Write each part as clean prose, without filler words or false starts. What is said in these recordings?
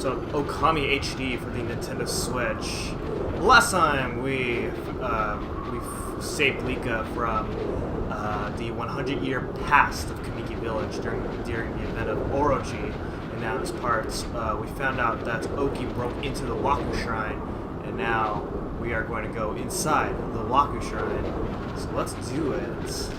episode of Okami HD for the Nintendo Switch. Last time we saved Lika from the 100-year past of Kamiki Village during the event of Orochi, and now in this part we found out that Oki broke into the Wawku Shrine, and now we are going to go inside the Wawku Shrine. So let's do it.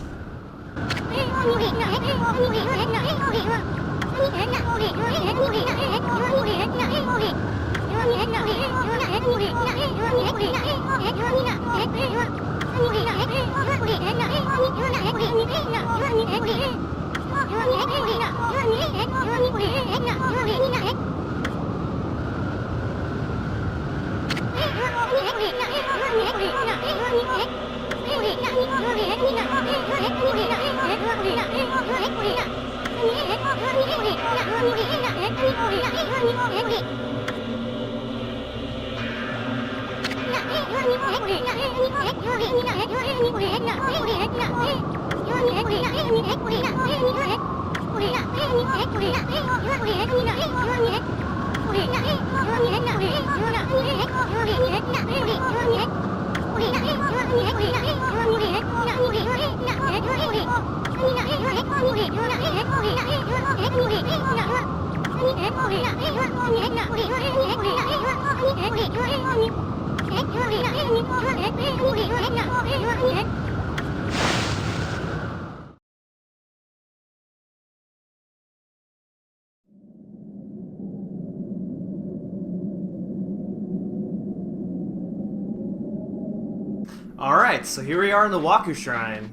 Alright, so here we are in the Wawku Shrine.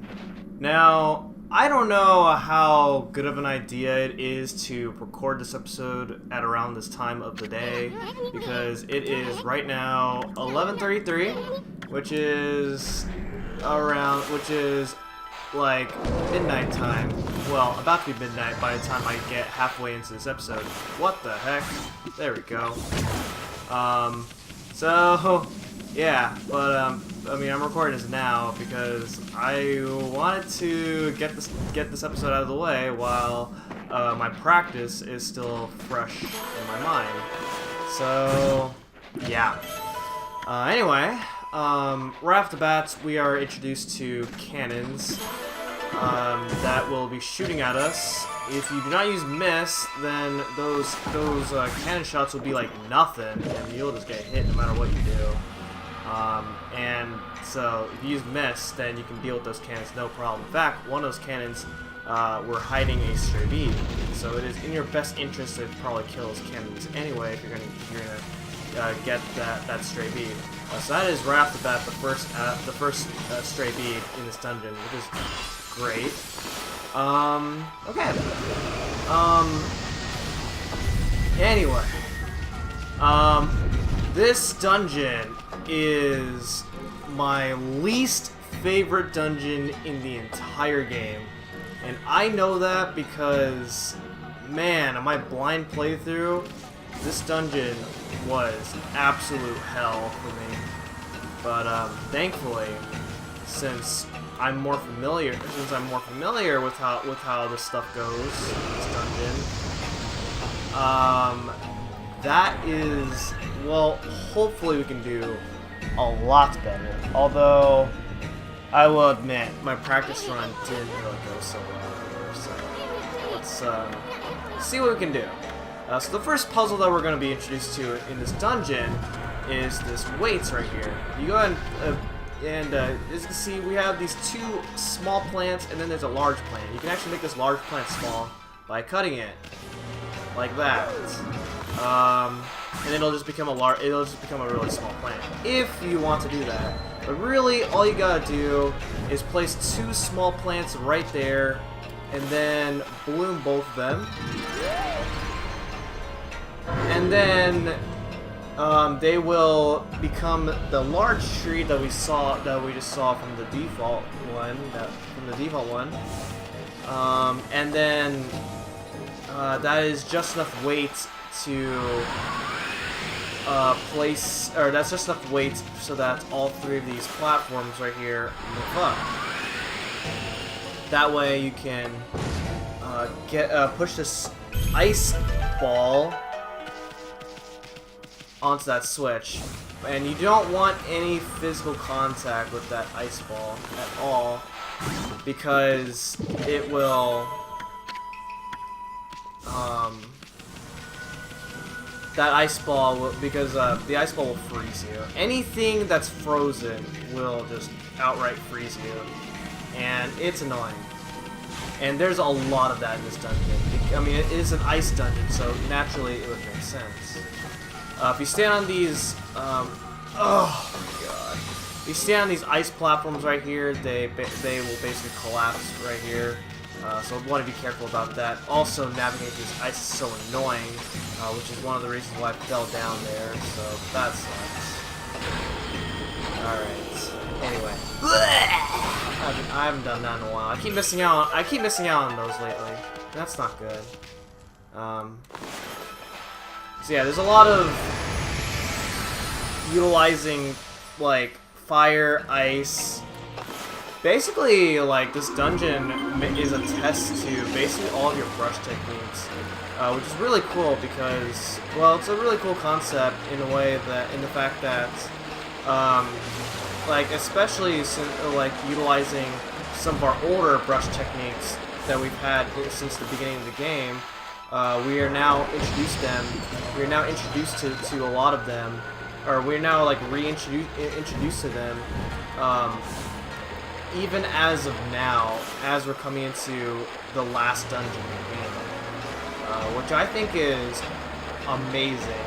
Now, I don't know how good of an idea it is to record this episode at around this time of the day, because it is right now 11:33, which is like midnight time. Well, about to be midnight by the time I get halfway into this episode. What the heck? There we go. So yeah, but I mean, I'm recording this now because I wanted to get this episode out of the way while my practice is still fresh in my mind. So yeah. Anyway, right off the bat, we are introduced to cannons that will be shooting at us. If you do not use miss, then those cannon shots will be like nothing, and you'll just get hit no matter what you do. And so if you use miss, then you can deal with those cannons no problem. In fact, one of those cannons were hiding a stray bead, so it is in your best interest to probably kill those cannons anyway if you're gonna get that stray bead. So that is right off the bat the first stray bead in this dungeon, which is great. Okay. Anyway. This dungeon is my least favorite dungeon in the entire game. And I know that because, man, on my blind playthrough, this dungeon was absolute hell for me. But thankfully, since I'm more familiar with how this stuff goes in this dungeon, that is, well, hopefully we can do a lot better. Although, I will admit, my practice run didn't really go so well here. So let's see what we can do. So the first puzzle that we're going to be introduced to in this dungeon is this weights right here. You go ahead and as you can see, we have these two small plants, and then there's a large plant. You can actually make this large plant small by cutting it like that. And it'll just become a really small plant if you want to do that. But really, all you gotta do is place two small plants right there, and then bloom both of them. And then they will become the large tree that we just saw from the default one. And then that is just enough weight to that's just enough weight so that all three of these platforms right here move up. That way you can push this ice ball onto that switch. And you don't want any physical contact with that ice ball at all, because it will, that ice ball will, because the ice ball will freeze you. Anything that's frozen will just outright freeze you, and it's annoying. And there's a lot of that in this dungeon. I mean, it is an ice dungeon, so naturally it would make sense. If you stand on these, oh my god. If you stand on these ice platforms right here, they will basically collapse right here. So I want to be careful about that. Also, navigating through this ice is so annoying, which is one of the reasons why I fell down there, so that sucks. Alright, anyway. I haven't done that in a while. I keep missing out on those lately. That's not good. So yeah, there's a lot of utilizing, like, fire, ice. Basically, like, this dungeon is a test to basically all of your brush techniques, which is really cool because, well, it's a really cool concept in a way that, in the fact that, like, especially since, like, utilizing some of our older brush techniques that we've had since the beginning of the game, we are now introduced to a lot of them, or we're now, like, introduced to them, even as of now, as we're coming into the last dungeon in the game, which I think is amazing,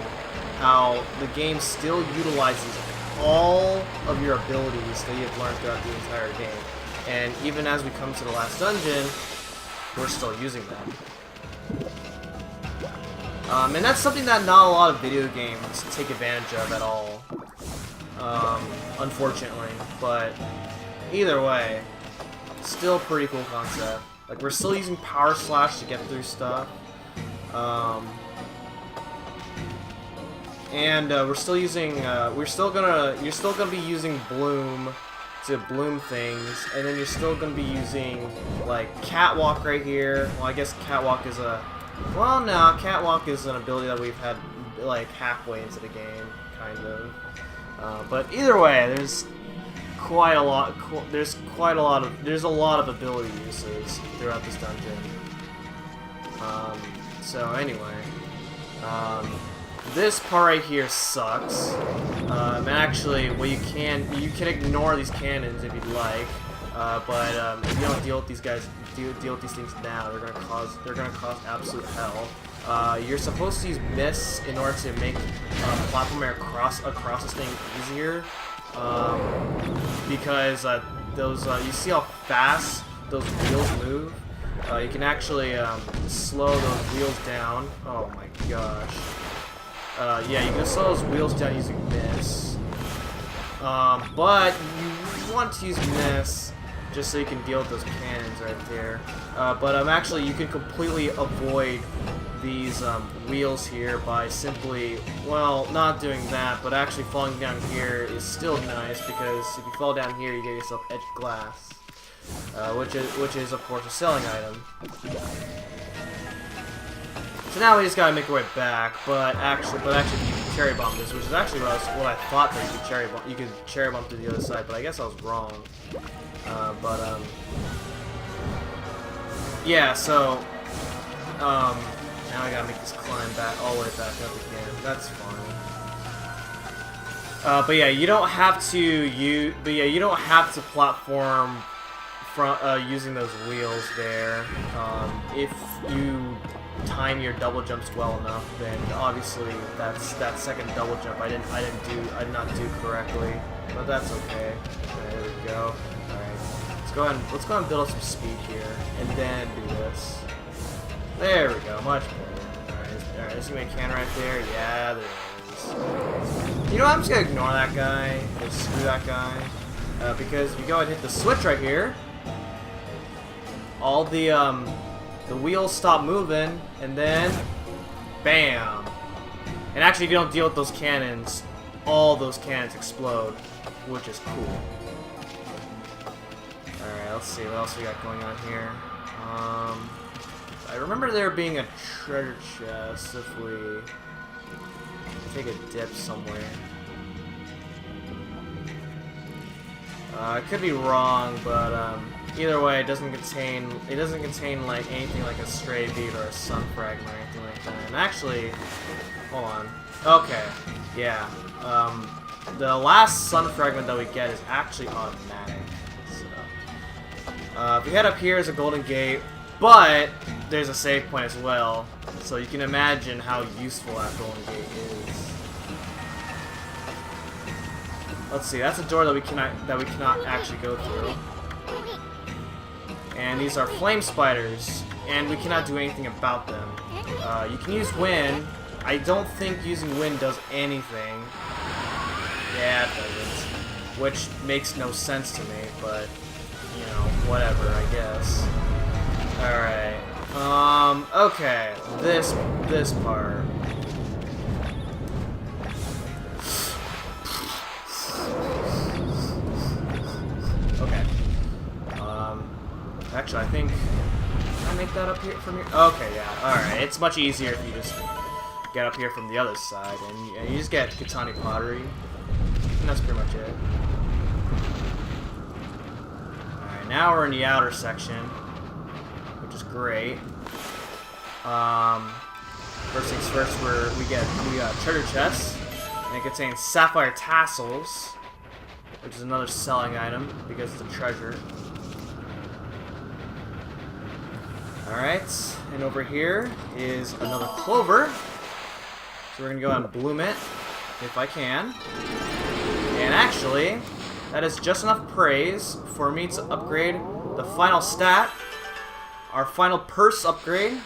how the game still utilizes all of your abilities that you've learned throughout the entire game. And even as we come to the last dungeon, we're still using them. And that's something that not a lot of video games take advantage of at all, unfortunately. But either way, still a pretty cool concept. Like, we're still using Power Slash to get through stuff. And we're still using, you're still gonna be using Bloom to bloom things, and then you're still gonna be using, like, Catwalk right here. Well, I guess Catwalk is well, no, Catwalk is an ability that we've had, like, halfway into the game, kind of. But either way, there's a lot of ability uses throughout this dungeon. So anyway, this part right here sucks. And actually, well, you can ignore these cannons if you'd like, but if you don't deal with these guys, deal with these things now, they're gonna cause absolute hell. You're supposed to use Miss in order to make platforming across this thing easier, because those you see how fast those wheels move. You can actually slow those wheels down. Oh my gosh. Yeah, you can slow those wheels down using Miss. But you want to use Miss just so you can deal with those cannons right there. But actually, you can completely avoid these wheels here by simply, well, not doing that, but actually falling down here is still nice, because if you fall down here, you get yourself edged glass, which is of course a selling item. So now we just gotta make our way back, but actually you can cherry bomb this, which is actually what I thought that you could cherry bomb to the other side, but I guess I was wrong. Yeah, so now I gotta make this climb back all the way back up again. That's fine. But yeah, you don't have to platform from using those wheels there. If you time your double jumps well enough, then obviously that second double jump I did not do correctly, but that's okay. There we go. All right, let's go and build up some speed here, and then do this. There we go, much better. All right, there's gonna be a cannon right there. Yeah, there is. You know what? I'm just gonna ignore that guy. Just screw that guy, because if you go and hit the switch right here, all the wheels stop moving, and then, bam! And actually, if you don't deal with those cannons, all those cannons explode, which is cool. Alright, let's see what else we got going on here. I remember there being a treasure chest if we... take a dip somewhere. I could be wrong, but either way, it doesn't contain like anything like a stray bead or a sun fragment or anything like that. And actually, hold on. Okay, yeah. The last sun fragment that we get is actually automatic. So, if we head up here is a golden gate, but there's a save point as well. So you can imagine how useful that golden gate is. Let's see, that's a door that we cannot actually go through. And these are flame spiders, and we cannot do anything about them. You can use wind. I don't think using wind does anything. Yeah, it doesn't. Which makes no sense to me, but you know, whatever, I guess. Alright. Okay. This part. Okay. Actually, I think... Can I make that up here from here? Okay, yeah. Alright. It's much easier if you just get up here from the other side, and you just get Katani pottery. And that's pretty much it. Alright, now we're in the outer section, which is great. First things first, we got treasure chests, and it contains sapphire tassels, which is another selling item because it's a treasure. Alright, and over here is another clover. So we're gonna go ahead and bloom it, if I can. And actually, that is just enough praise for me to upgrade the final stat, our final purse upgrade.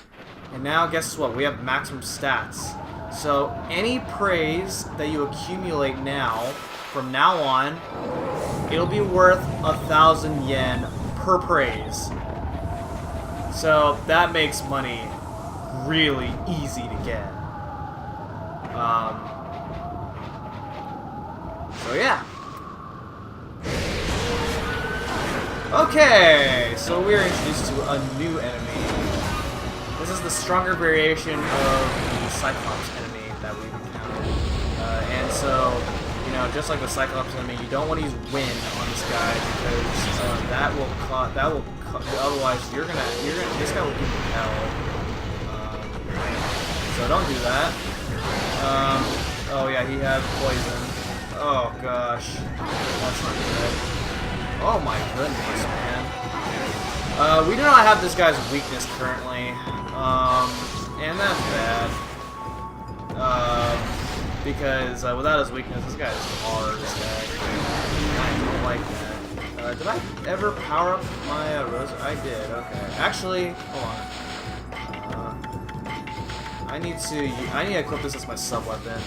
And now guess what? We have maximum stats. So any praise that you accumulate now, from now on, it'll be worth 1,000 yen per praise. So that makes money really easy to get. So yeah. Okay, so we're introduced to a new enemy. This is the stronger variation of the Cyclops enemy that we've encountered. And so, you know, just like the Cyclops enemy, you don't want to use wind on this guy because otherwise this guy will give you hell. So don't do that. Oh yeah, he has poison. Oh gosh, that's not good. Oh my goodness, man. We do not have this guy's weakness currently, and that's bad. Because without his weakness, this guy is hard. This guy, I don't like that. Did I ever power up my rose? I did. Okay. Actually, hold on. I need to equip this as my sub weapon.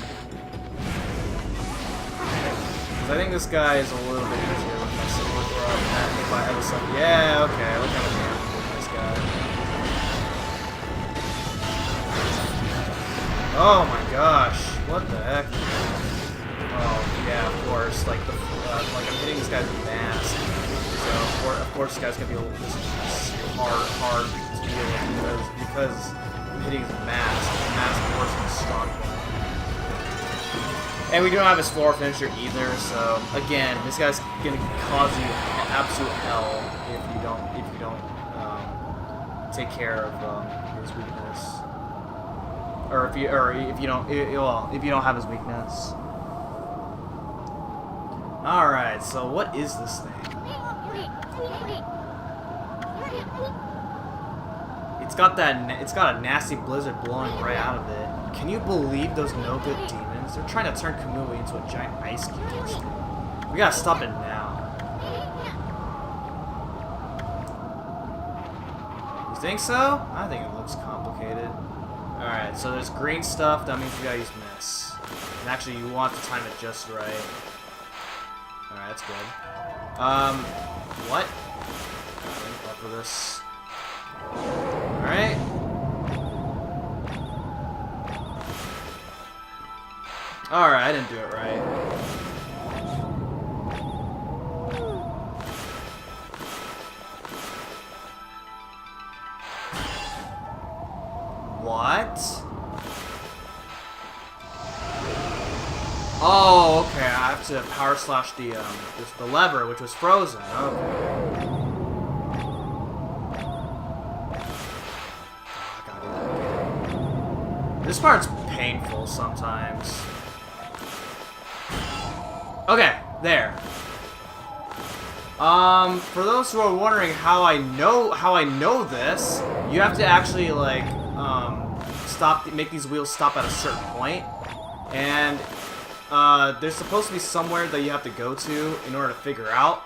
I think this guy is a little bit easier with my sword, if I have a sub. Yeah, okay, look how damage with this guy. Oh my gosh, what the heck? Oh yeah, of course. Like I'm hitting this guy's mask, so of course this guy's gonna be a little hard to deal with because I'm hitting his mask. The mask, of course, is a strong point. And we don't have his floor finisher either, so again, this guy's gonna cause you absolute hell if you don't take care of his weakness, or if you don't have his weakness. All right, so what is this thing? It's got a nasty blizzard blowing right out of it. Can you believe those no good demons? They're trying to turn Kamui into a giant ice cube. We gotta stop it now. You think so? I think it looks complicated. Alright, so there's green stuff, that means we gotta use miss. And actually, you want to time it just right. Alright, that's good. What? Up for this. Alright. Alright, I didn't do it right. What? to power slash the lever, which was frozen. Okay. This part's painful sometimes. Okay, there. For those who are wondering how I know this, you have to actually like make these wheels stop at a certain point, and there's supposed to be somewhere that you have to go to in order to figure out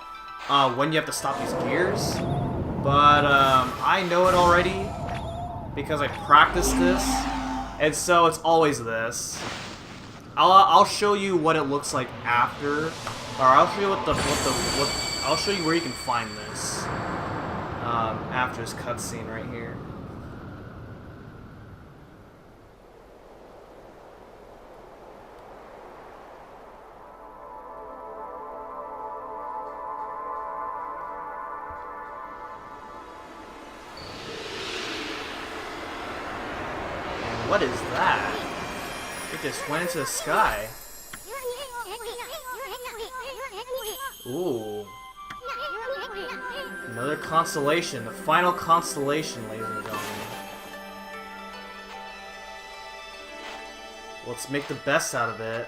when you have to stop these gears. But I know it already because I practiced this, and so it's always this. I'll show you what it looks like after, or I'll show you I'll show you where you can find this after this cutscene right here. And what is that? It just went into the sky. Ooh. Another constellation, the final constellation, ladies and gentlemen. Let's make the best out of it.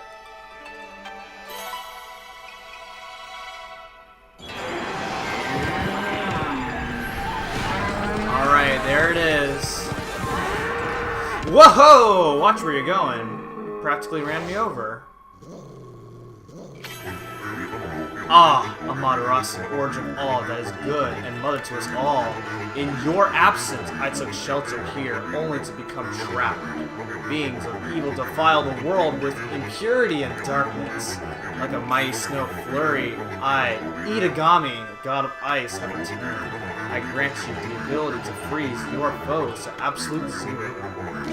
Alright, there it is. Whoa! Watch where you're going. You practically ran me over. Ah, Amaterasu, origin of all that is good and mother to us all. In your absence, I took shelter here, only to become trapped. Beings of evil defile the world with impurity and darkness. Like a mighty snow flurry, I, Itagami, god of ice, have returned. I grant you the ability to freeze your foes to absolute zero.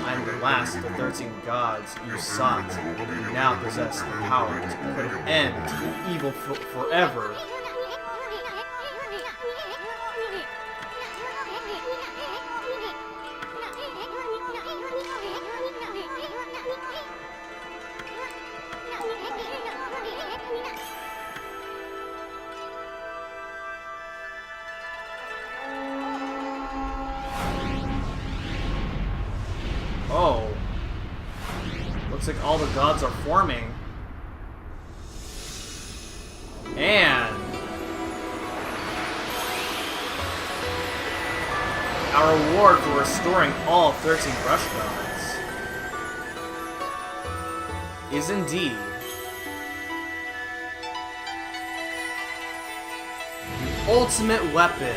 I am the last of the 13 gods you sought. You now possess the power to put an end to the evil forever. Oh. Looks like all the gods are forming. And our reward for restoring all 13 brush gods is indeed the ultimate weapon.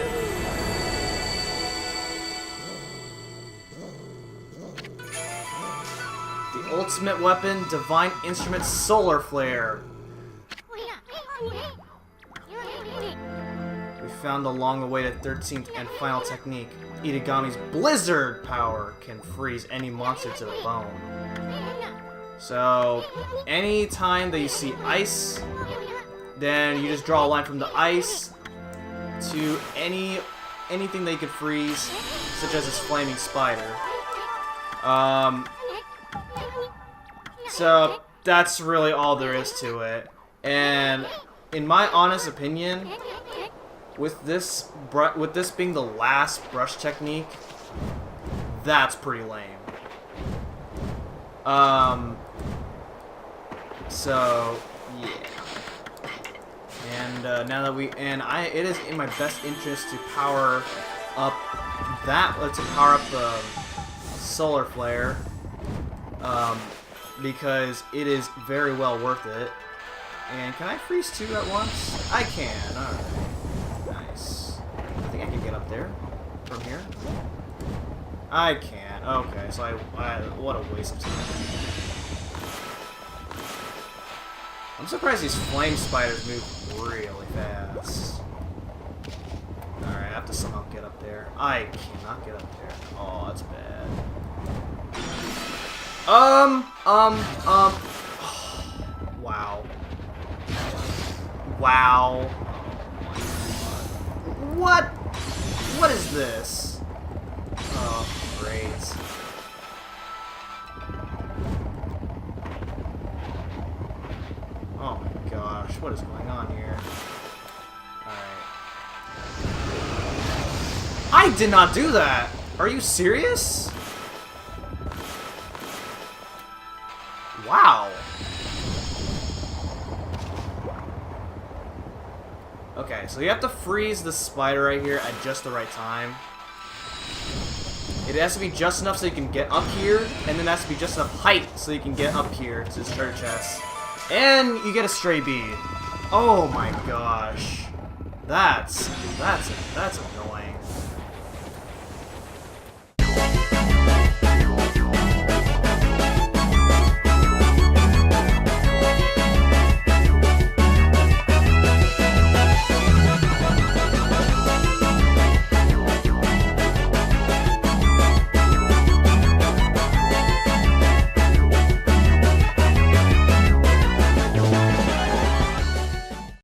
The ultimate weapon, Divine Instrument Solar Flare. We found the long-awaited 13th and final technique. Itagami's Blizzard power can freeze any monster to the bone. So, any time that you see ice, then you just draw a line from the ice to anything that you could freeze, such as this flaming spider. So that's really all there is to it. And in my honest opinion, with this being the last brush technique, that's pretty lame. So yeah. And now that it is in my best interest to power up the solar flare, because it is very well worth it. And can I freeze two at once? I can. Alright. Nice. I think I can get up there from here. I can. Okay, so what a waste of time. I'm surprised these flame spiders move really fast. Alright, I have to somehow get up there. I cannot get up there. Oh, that's bad. Wow. Wow. What? What is this? Oh, great. Oh my gosh. what is going on here? Alright. I did not do that! Are you serious? Wow. Okay, so you have to freeze the spider right here at just the right time. It has to be just enough so you can get up here, and then it has to be just enough height so you can get up here to this treasure chest. And you get a stray bead. Oh my gosh. That's annoying.